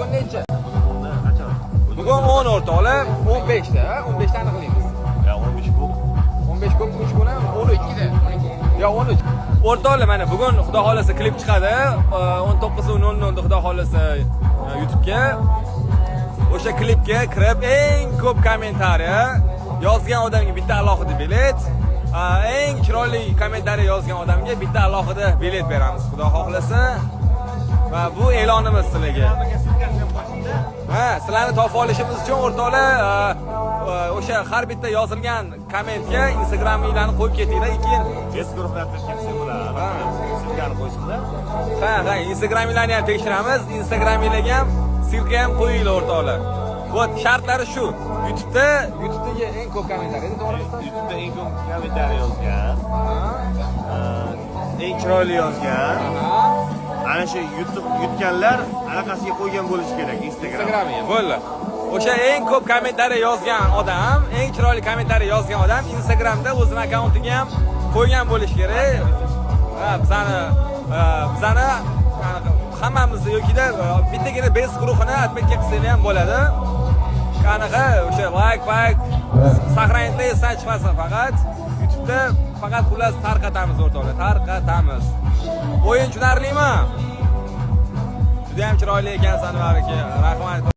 Bugun necha? Qachon? Bugun 10 o'rtoqlar, 15 da, 15 ta aniqlaymiz. Ya 15 ko'p. 15 ko'p 3 kuni 12 da. Yo 13. O'rtoqlar mana bugun xudo xolasa klip chiqadi. 19:00 xudo xolasa YouTube ga. O'sha klipga kirib eng ko'p kommentariya yozgan odamga bitta alohida bilet, eng chiroyli kommentariya yozgan odamga bitta alohida bilet beramiz xudo xohlasa. Va bu e'lonimiz sizlarga. Sizlarni topib olishimiz uchun o'rtoqlar o'sha har bitta yozilgan kommentga Instagraminglarni qo'yib ketinglar, keyin Facebook guruhlarga kelsa bo'ladi. Silkani qo'ysinlar. Ha, Instagraminglarni ham tekshiramiz. Instagraminglarga ham silka ham qo'yinglar o'rtoqlar. Вот shartlari shu. YouTube'dagi eng ko'p kommentariya, to'g'rimi? YouTube'da eng ko'p kommentariya yozgan. Eng chiroyli yozgan. Ana shu YouTube yutganlar anaqasiga qo'ygan bo'lishi kerak Instagramga. Bo'ldi. O'sha eng ko'p kommentariya yozgan odam, eng chiroyli kommentariya yozgan odam Instagramda o'zining akkauntiga ham qo'ygan bo'lishi kerak. Bizani hammamizni yokida bittagina base guruhini atmetga qilsa ham bo'ladi. Qanaqa o'sha like saqlanishda esdan chiqmasin faqat. YouTube'da faqat xullas tarqatamiz o'rtoqlar, tarqatamiz. O'yin tushunarlimi? Juda ham chiroyli ekansan, baraka. Rahmat.